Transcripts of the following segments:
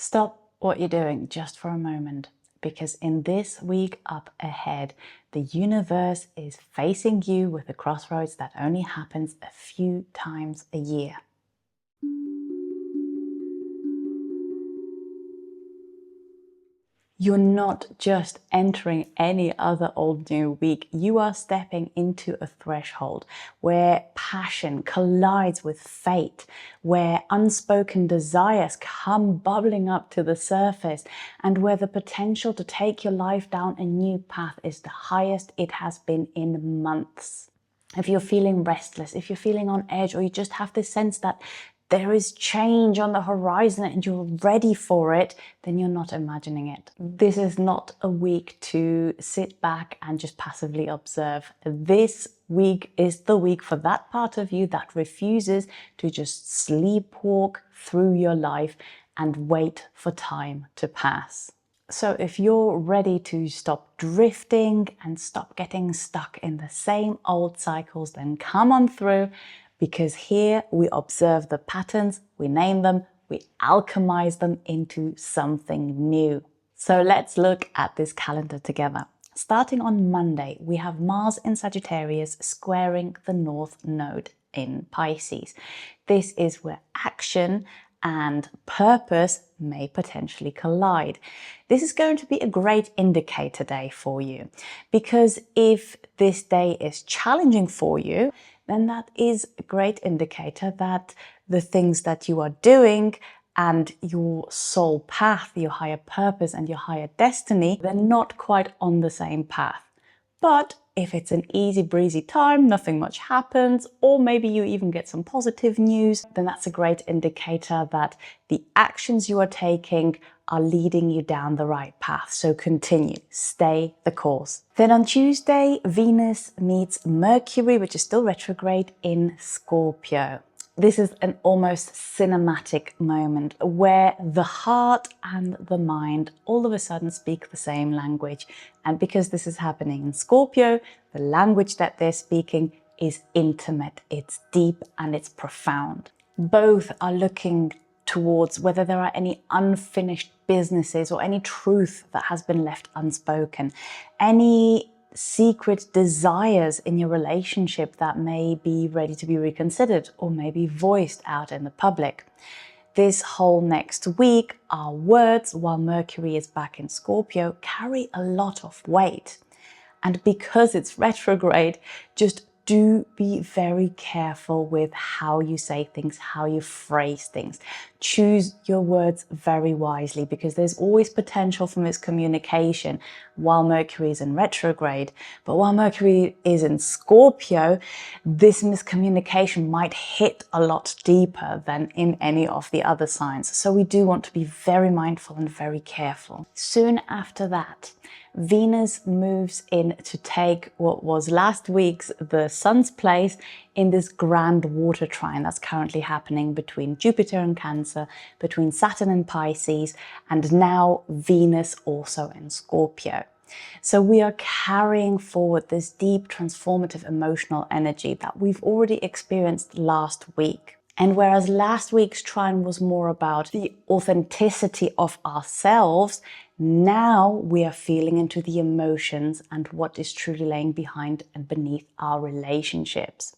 Stop what you're doing just for a moment, because in this week up ahead, the universe is facing you with a crossroads that only happens a few times a year. You're not just entering any other old new week. You are stepping into a threshold where passion collides with fate, where unspoken desires come bubbling up to the surface, and where the potential to take your life down a new path is the highest it has been in months. If you're feeling restless, if you're feeling on edge, or you just have this sense that there is change on the horizon and you're ready for it, then you're not imagining it. This is not a week to sit back and just passively observe. This week is the week for that part of you that refuses to just sleepwalk through your life and wait for time to pass. So if you're ready to stop drifting and stop getting stuck in the same old cycles, then come on through. Because here we observe the patterns, we name them, we alchemize them into something new. So let's look at this calendar together. Starting on Monday, we have Mars in Sagittarius squaring the North Node in Pisces. This is where action and purpose may potentially collide. This is going to be a great indicator day for you, because if this day is challenging for you, then that is a great indicator that the things that you are doing and your soul path, your higher purpose and your higher destiny, they're not quite on the same path. But if it's an easy breezy time, nothing much happens, or maybe you even get some positive news, then that's a great indicator that the actions you are taking are leading you down the right path. So continue, stay the course. Then on Tuesday, Venus meets Mercury, which is still retrograde in Scorpio. This is an almost cinematic moment where the heart and the mind all of a sudden speak the same language. And because this is happening in Scorpio, the language that they're speaking is intimate, it's deep, and it's profound. Both are looking towards whether there are any unfinished businesses or any truth that has been left unspoken, any secret desires in your relationship that may be ready to be reconsidered or maybe voiced out in the public. This whole next week, our words, while Mercury is back in Scorpio, carry a lot of weight. And because it's retrograde, just do be very careful with how you say things, how you phrase things. Choose your words very wisely, because there's always potential for miscommunication while Mercury is in retrograde. But while Mercury is in Scorpio, this miscommunication might hit a lot deeper than in any of the other signs. So we do want to be very mindful and very careful. Soon after that, Venus moves in to take what was last week's the Sun's place in this grand water trine that's currently happening between Jupiter and Cancer, between Saturn and Pisces, and now Venus also in Scorpio. So we are carrying forward this deep transformative emotional energy that we've already experienced last week. And whereas last week's trine was more about the authenticity of ourselves, now we are feeling into the emotions and what is truly laying behind and beneath our relationships.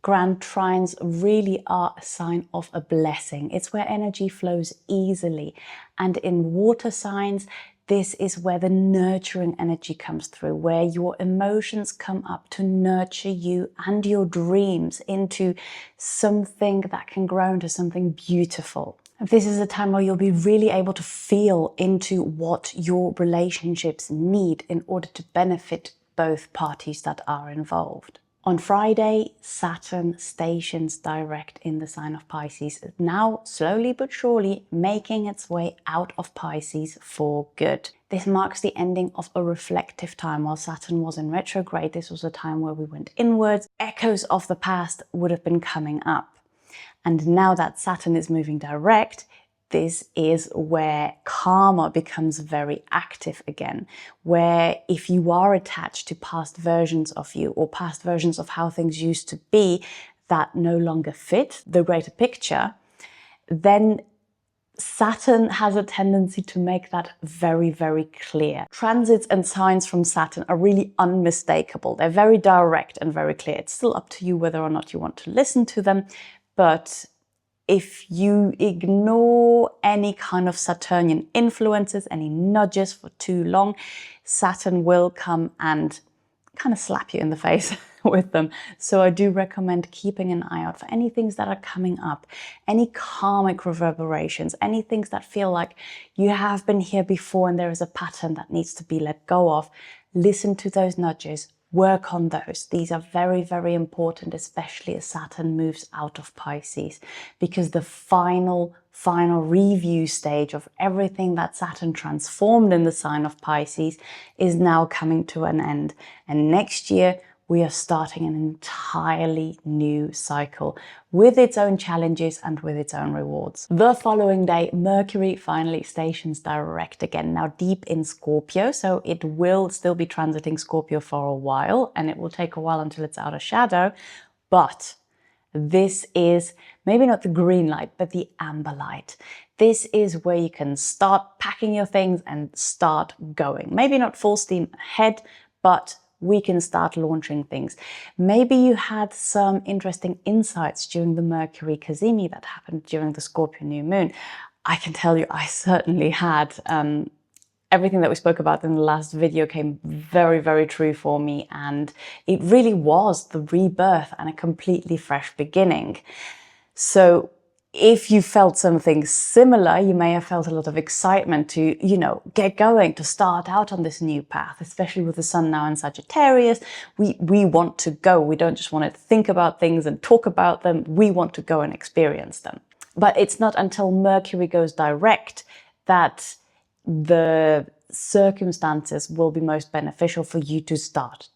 Grand trines really are a sign of a blessing. It's where energy flows easily. And in water signs, this is where the nurturing energy comes through, where your emotions come up to nurture you and your dreams into something that can grow into something beautiful. This is a time where you'll be really able to feel into what your relationships need in order to benefit both parties that are involved. On Friday, Saturn stations direct in the sign of Pisces, now slowly but surely making its way out of Pisces for good. This marks the ending of a reflective time. While Saturn was in retrograde, this was a time where we went inwards. Echoes of the past would have been coming up. And now that Saturn is moving direct, this is where karma becomes very active again, where if you are attached to past versions of you or past versions of how things used to be that no longer fit the greater picture, then Saturn has a tendency to make that very, very clear. Transits and signs from Saturn are really unmistakable. They're very direct and very clear. It's still up to you whether or not you want to listen to them, but if you ignore any kind of Saturnian influences, any nudges for too long, Saturn will come and kind of slap you in the face with them. So I do recommend keeping an eye out for any things that are coming up, any karmic reverberations, any things that feel like you have been here before and there is a pattern that needs to be let go of. Listen to those nudges. Work on those. These are very, very important, especially as Saturn moves out of Pisces, because the final review stage of everything that Saturn transformed in the sign of Pisces is now coming to an end. And next year, we are starting an entirely new cycle with its own challenges and with its own rewards. The following day, Mercury finally stations direct again, now deep in Scorpio, so it will still be transiting Scorpio for a while, and it will take a while until it's out of shadow, but this is maybe not the green light, but the amber light. This is where you can start packing your things and start going. Maybe not full steam ahead, but we can start launching things. Maybe you had some interesting insights during the Mercury cazimi that happened during the Scorpio new moon. I can tell you, I certainly had. Everything that we spoke about in the last video came very, very true for me, and it really was the rebirth and a completely fresh beginning. So if you felt something similar, you may have felt a lot of excitement to, get going, to start out on this new path, especially with the sun now in Sagittarius. We want to go. We don't just want to think about things and talk about them. We want to go and experience them. But it's not until Mercury goes direct that the circumstances will be most beneficial for you to start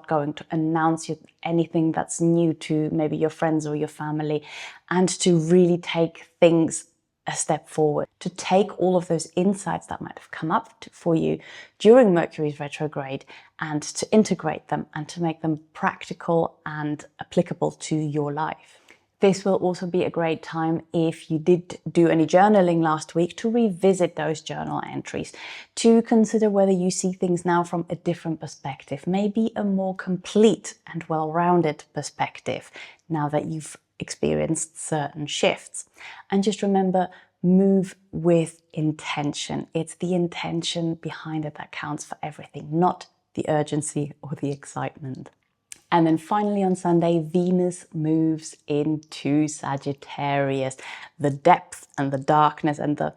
going, to announce anything that's new to maybe your friends or your family, and to really take things a step forward, to take all of those insights that might have come up for you during Mercury's retrograde and to integrate them and to make them practical and applicable to your life. This will also be a great time, if you did do any journaling last week, to revisit those journal entries, to consider whether you see things now from a different perspective, maybe a more complete and well-rounded perspective, now that you've experienced certain shifts. And just remember, move with intention. It's the intention behind it that counts for everything, not the urgency or the excitement. And then finally on Sunday, Venus moves into Sagittarius. The depth and the darkness and the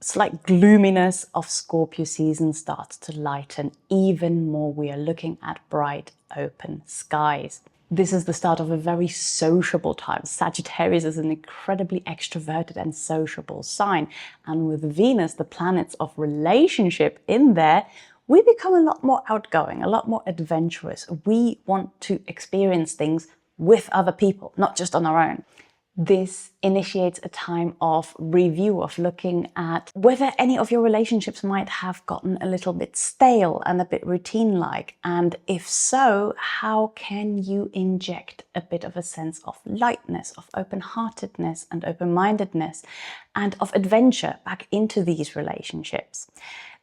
slight gloominess of Scorpio season starts to lighten even more. We are looking at bright, open skies. This is the start of a very sociable time. Sagittarius is an incredibly extroverted and sociable sign. And with Venus, the planets of relationship in there, we become a lot more outgoing, a lot more adventurous. We want to experience things with other people, not just on our own. This initiates a time of review, of looking at whether any of your relationships might have gotten a little bit stale and a bit routine-like. And if so, how can you inject a bit of a sense of lightness, of open-heartedness and open-mindedness, and of adventure back into these relationships?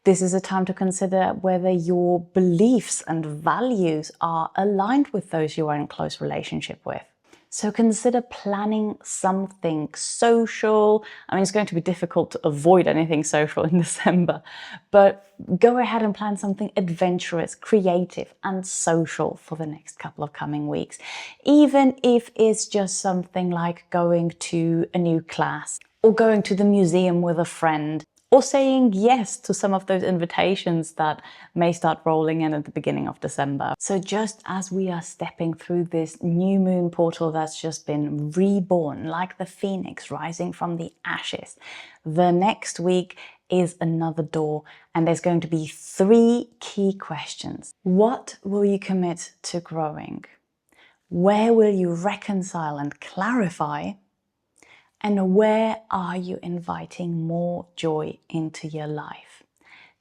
This is a time to consider whether your beliefs and values are aligned with those you are in close relationship with. So consider planning something social. I mean, it's going to be difficult to avoid anything social in December, but go ahead and plan something adventurous, creative, and social for the next couple of coming weeks. Even if it's just something like going to a new class or going to the museum with a friend, or saying yes to some of those invitations that may start rolling in at the beginning of December. So just as we are stepping through this new moon portal that's just been reborn, like the phoenix rising from the ashes, the next week is another door, and there's going to be 3 key questions. What will you commit to growing? Where will you reconcile and clarify? And where are you inviting more joy into your life?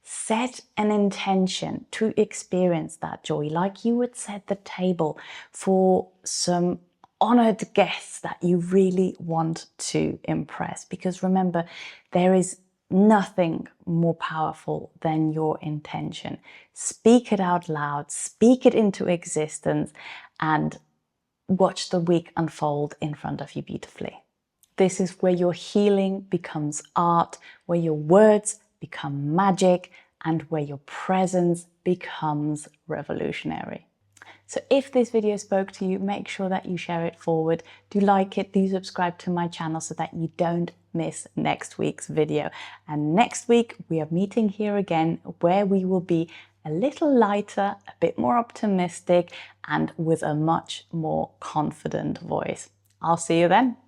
Set an intention to experience that joy, like you would set the table for some honored guests that you really want to impress. Because remember, there is nothing more powerful than your intention. Speak it out loud, speak it into existence, and watch the week unfold in front of you beautifully. This is where your healing becomes art, where your words become magic, and where your presence becomes revolutionary. So if this video spoke to you, make sure that you share it forward. Do like it, do subscribe to my channel so that you don't miss next week's video. And next week we are meeting here again, where we will be a little lighter, a bit more optimistic, and with a much more confident voice. I'll see you then.